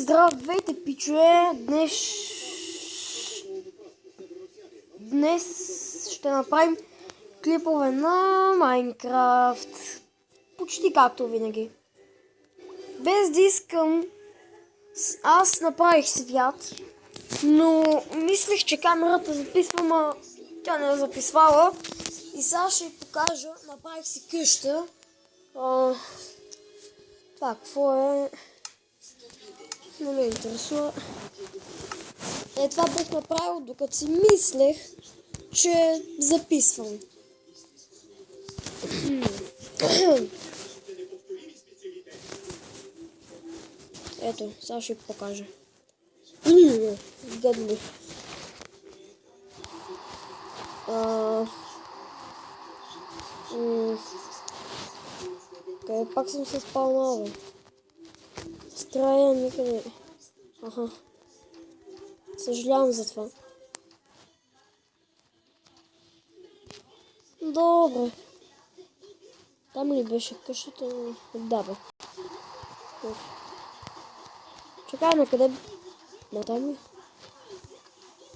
Здравейте, пичове! Днес ще направим клипове на Майнкрафт. Почти както винаги. Без да искам, аз направих свят, но мислех, че камерата записва, но тя не е записвала. И сега ще ви покажа, направих си къща. Това какво е? Не ме интересува. Това бих направил, докато си мислех, че записвам. Ето, сега ще ви покажа. Гадно. Къде пак съм се спалнал, бе? Строя никъде. Аха. Съжалявам за това. Добре. Там ли беше къщата? Да, бе. Чакай, на къде? Да, там ли?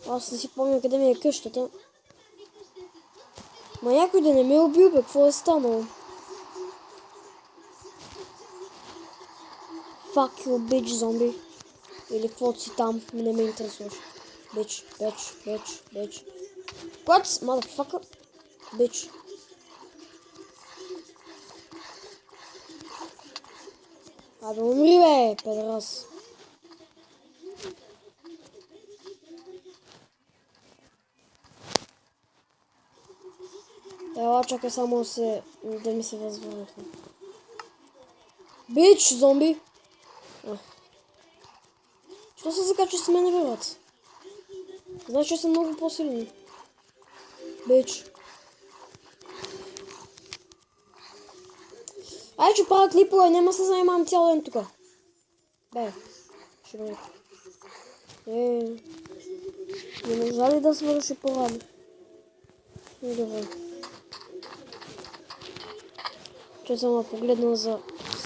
Аз не си помня къде ми е къщата. Ма някой да не ме убил, бе. Какво е станало? Fuck you, bitch, зомби. Или каквото си там, не ме интересуваш. Bitch. What? Motherfucker? Bitch. Абе, умри, бе, педрас. Ела, чакай само да ми се възвърнахме. Бич, зомби! Що се закача с мен, бе, брат? Значи, че съм много по-силен. Бич. Ай, че правя клипове, няма се занимавам цял ден тук. Бе, ще бъде. Не можа ли да свърши по-рано? Добре. Че съм погледнал за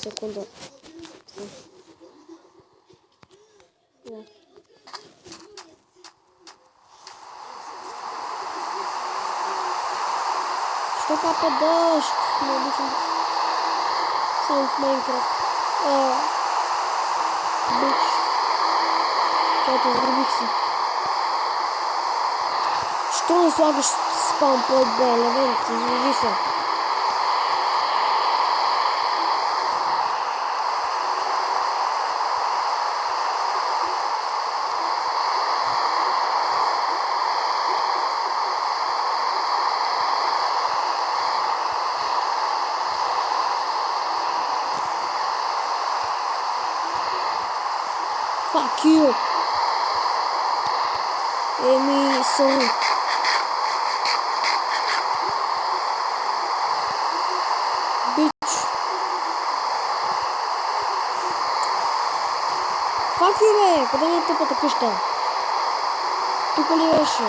секунда. Що капа дъжд? Не обичам. Само в Майнкрафт. Бич. Чайте, изграбих си. Що не слагаш спам под елемент? Изложи се. Fuck you! Sorry. Bitch. Fuck you, бе! Къде ми е тъпата къща? Тук ли беше?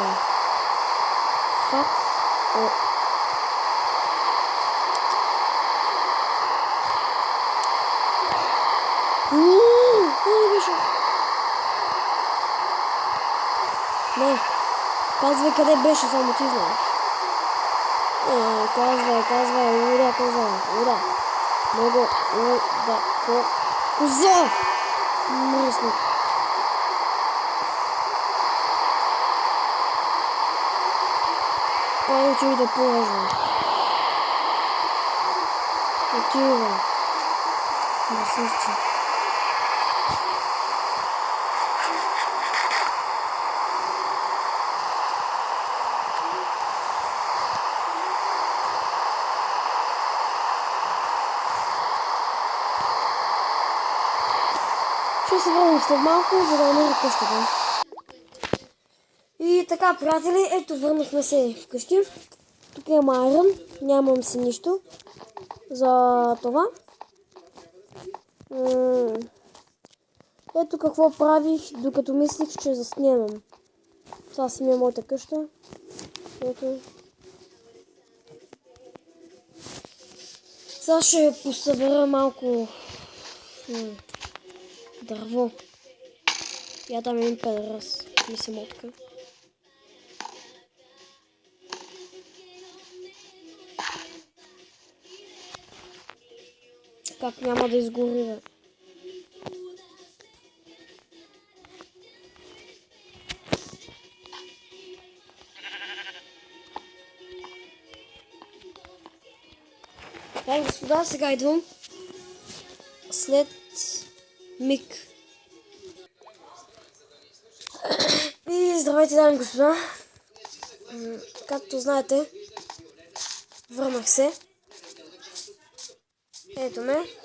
Fuck. Къде беше? Не, казвай къде беше, само ти знаеш. Казвай, ура, ура. Много, коза! Мръсно. Ай, отиви да положа. Отива. Мръсница. Ще се върнем след малко, за да намеря къщата. И така, приятели, ето върнахме се вкъщи. Тук има айрън, нямам си нищо за това. Ето какво правих, докато мислих, че заснемам. Това си ми е моята къща. Ето. Сега ще посъбера малко дърво. Я там един педерас ми се мотка. Как няма да изгори, бе? Дами господа, сега идвам след миг. И здравейте, дами господа. Както знаете, върнах се. Ето ме.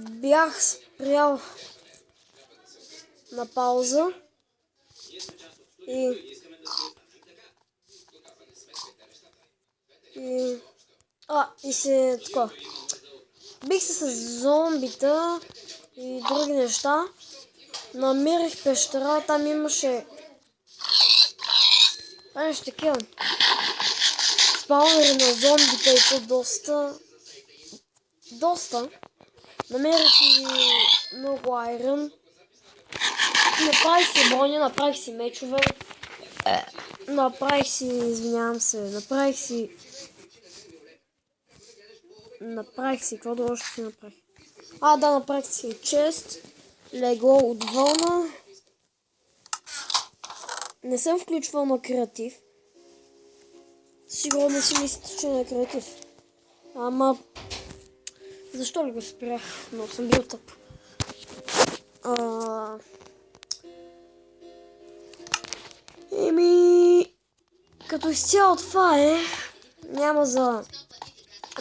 Бях спрял на пауза и се така. Бих се с зомбита и други неща. Намерих пещера, там имаше такива спаунери на зомбита и то доста. Намерих и много айрон. Направих си броня, направих си мечове. Направих си, какво да още си направих? Направих си чест, легло от вълна. Не съм включвал на креатив. Сигурно си мислите, че на креатив. Ама защо ли го спрях? Но съм бил тъп. Като изцяло това е. Няма за...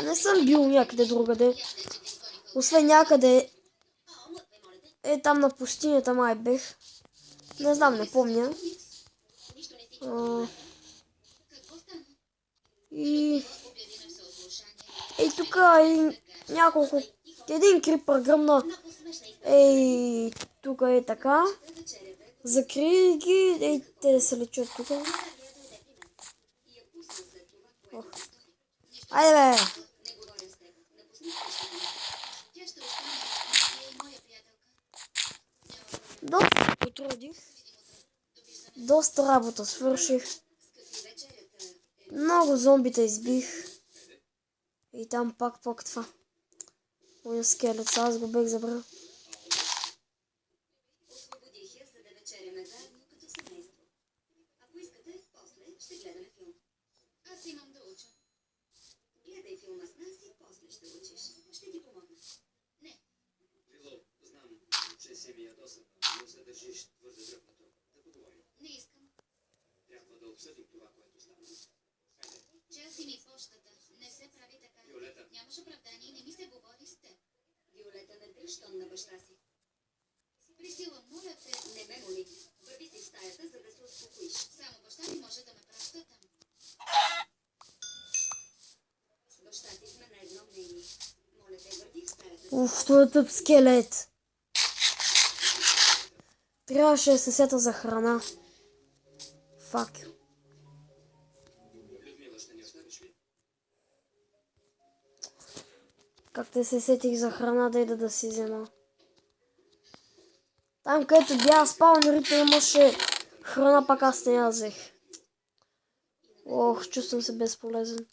Не съм бил някъде другаде. Освен някъде... там на пустинята май бех. Не знам, не помня. И тук няколко... Един крипър гръмна. Тук е така. Закрий ги. Те се лечат тук. Айде бе! Доста потрудих. Доста работа свърших. Много зомбита избих. И там пак това. Моя скелет, аз го бех забрал. Обсъдим това, което стана. Челси ми почтата. Не се прави така. Виолета. Нямаш оправдание и не ми се говори с теб. Виолета, не дръж тон на баща си. Присила, моля те, не ме моли. Върви си в стаята, за да се успокоиш. Само баща ми може да ме праща там. С баща ти сме на едно мнение. Моля те, върви в стаята. Това е тъп скелет. Трябваше да се сета за храна. Fuck. Как те се сетих за храна, да си взема. Там, където бях спаунерите, имаше храна, пак аз не я взех. Чувствам се безполезен.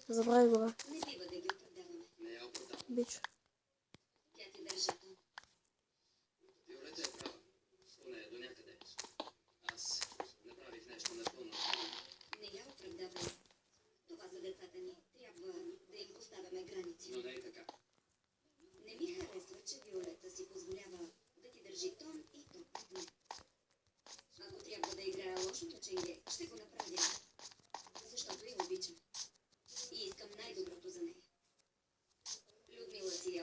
Забравих го, бе. Бич. Но не е така. Не ми харесва, че Виолета си позволява да ти държи тон и тон. Ако трябва да играя лошото ченге, ще го направя. Защото я обичам. И искам най-доброто за нея. Людмила си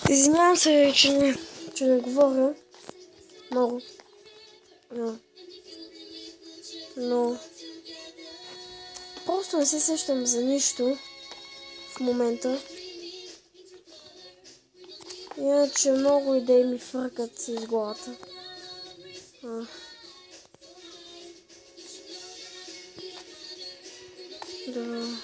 Извинявам се, че не говоря много. Но просто не се сещам за нищо в момента. Иначе много идеи ми фъркат из главата. Да.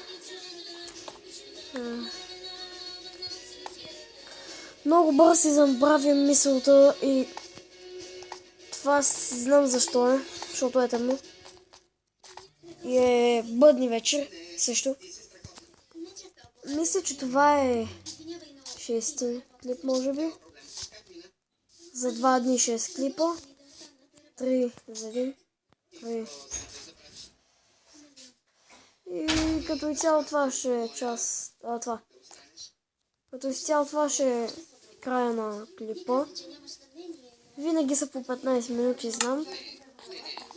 Много бързо си забравям мисълта и това знам защо е, защото е тъмно. И е бъдни вечер също. Мисля, че това е 6-ти клип, може би. За 2 дни 6 клипа. 3 за един. 3. И като и цяло това ще е част... Като и цяло това ще е края на клипа. Винаги са по 15 минути, знам.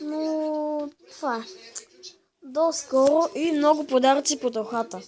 Но това е. До скоро и много подаръци по дълхата.